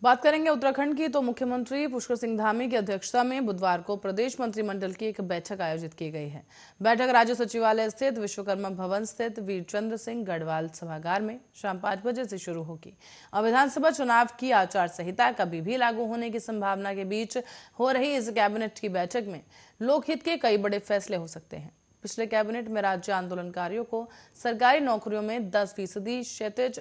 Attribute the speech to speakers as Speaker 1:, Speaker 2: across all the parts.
Speaker 1: बात करेंगे उत्तराखंड की, तो मुख्यमंत्री पुष्कर सिंह धामी की अध्यक्षता में बुधवार को प्रदेश मंत्रिमंडल की एक बैठक आयोजित की गई है। बैठक राज्य सचिवालय स्थित विश्वकर्मा भवन स्थित वीरचंद्र सिंह गढ़वाल सभागार में शाम 5 बजे से शुरू होगी और विधानसभा चुनाव की आचार संहिता कभी भी लागू होने की संभावना के बीच हो रही इस कैबिनेट की बैठक में लोकहित के कई बड़े फैसले हो सकते हैं। पिछले कैबिनेट में राज्य आंदोलनकारियों को सरकारी नौकरियों में 10% क्षैतिज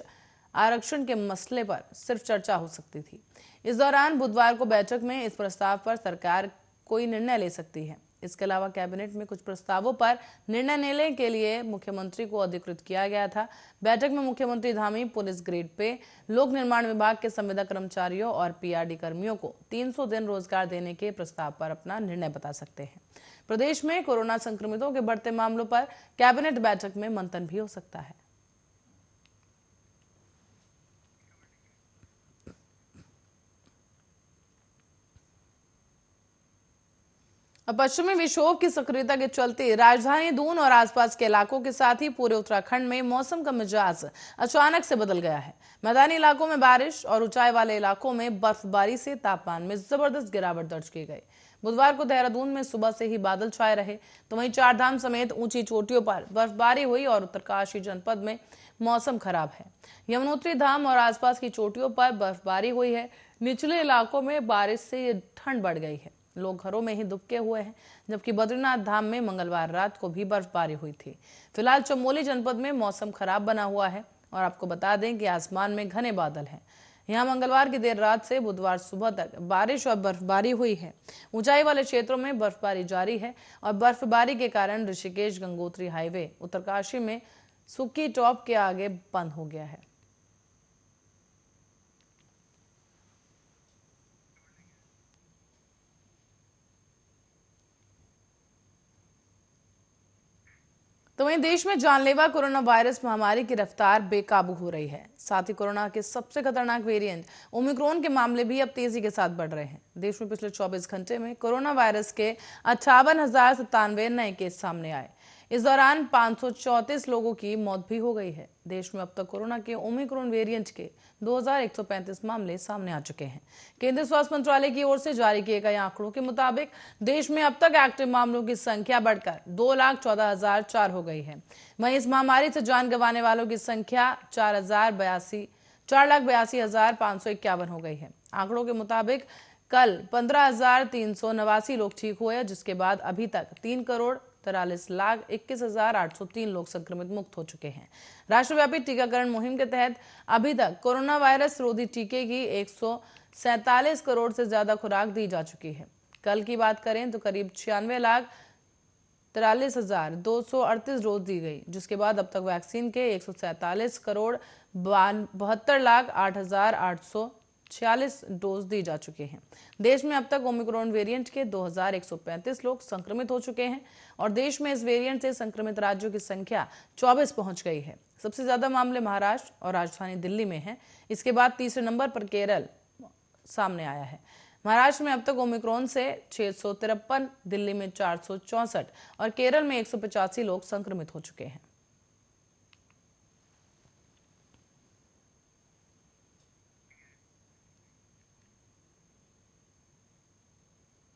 Speaker 1: आरक्षण के मसले पर सिर्फ चर्चा हो सकती थी। इस दौरान बुधवार को बैठक में इस प्रस्ताव पर सरकार कोई निर्णय ले सकती है। इसके अलावा कैबिनेट में कुछ प्रस्तावों पर निर्णय लेने के लिए मुख्यमंत्री को अधिकृत किया गया था। बैठक में मुख्यमंत्री धामी पुलिस ग्रेड पे लोक निर्माण विभाग के संविदा कर्मचारियों और पीआरडी कर्मियों को 300 दिन रोजगार देने के प्रस्ताव पर अपना निर्णय बता सकते हैं। प्रदेश में कोरोना संक्रमितों के बढ़ते मामलों पर कैबिनेट बैठक में मंथन भी हो सकता है। अब पश्चिमी विक्षोभ की सक्रियता के चलते राजधानी दून और आसपास के इलाकों के साथ ही पूरे उत्तराखंड में मौसम का मिजाज अचानक से बदल गया है। मैदानी इलाकों में बारिश और ऊंचाई वाले इलाकों में बर्फबारी से तापमान में जबरदस्त गिरावट दर्ज की गई। बुधवार को देहरादून में सुबह से ही बादल छाए रहे, तो वहीं चारधाम समेत ऊंची चोटियों पर बर्फबारी हुई और उत्तरकाशी जनपद में मौसम खराब है। यमुनोत्री धाम और आसपास की चोटियों पर बर्फबारी हुई है। निचले इलाकों में बारिश से ठंड बढ़ गई है। लोग घरों में ही दुबके हुए हैं, जबकि बद्रीनाथ धाम में मंगलवार रात को भी बर्फबारी हुई थी। फिलहाल चमोली जनपद में मौसम खराब बना हुआ है और आपको बता दें कि आसमान में घने बादल हैं। यहां मंगलवार की देर रात से बुधवार सुबह तक बारिश और बर्फबारी हुई है। ऊंचाई वाले क्षेत्रों में बर्फबारी जारी है और बर्फबारी के कारण ऋषिकेश गंगोत्री हाईवे उत्तरकाशी में सुक्की टॉप के आगे बंद हो गया है। तो वहीं देश में जानलेवा कोरोना वायरस महामारी की रफ्तार बेकाबू हो रही है। साथ ही कोरोना के सबसे खतरनाक वेरिएंट ओमिक्रॉन के मामले भी अब तेजी के साथ बढ़ रहे हैं। देश में पिछले 24 घंटे में कोरोना वायरस के 58,097 नए केस सामने आए। इस दौरान 534 लोगों की मौत भी हो गई है। देश में अब तक कोरोना के ओमिक्रॉन वेरिएंट के 2135 मामले सामने आ चुके हैं। केंद्रीय स्वास्थ्य मंत्रालय की ओर से जारी किए गए आंकड़ों के मुताबिक देश में अब तक एक्टिव मामलों की संख्या बढ़कर 2,14,004 हो गई है। वहीं इस महामारी से जान गंवाने वालों की संख्या 4,82,551 हो गई है। आंकड़ों के मुताबिक कल 15,389 लोग ठीक हुए, जिसके बाद अभी तक 3,43,21,803 लोग संक्रमित मुक्त हो चुके हैं। राष्ट्रव्यापी टीकाकरण मुहिम के तहत अभी तक कोरोना वायरस रोधी टीके की 147 करोड़ से ज्यादा खुराक दी जा चुकी है। कल की बात करें तो करीब 96,43,238 डोज दी गई, जिसके बाद अब तक वैक्सीन के 147 करोड़ 72,08,846 डोज दी जा चुके हैं। देश में अब तक ओमिक्रॉन वेरिएंट के 2,135 लोग संक्रमित हो चुके हैं और देश में इस वेरिएंट से संक्रमित राज्यों की संख्या 24 पहुंच गई है। सबसे ज्यादा मामले महाराष्ट्र और राजधानी दिल्ली में हैं। इसके बाद तीसरे नंबर पर केरल सामने आया है। महाराष्ट्र में अब तक ओमिक्रॉन से 653, दिल्ली में 464 और केरल में 185 लोग संक्रमित हो चुके हैं।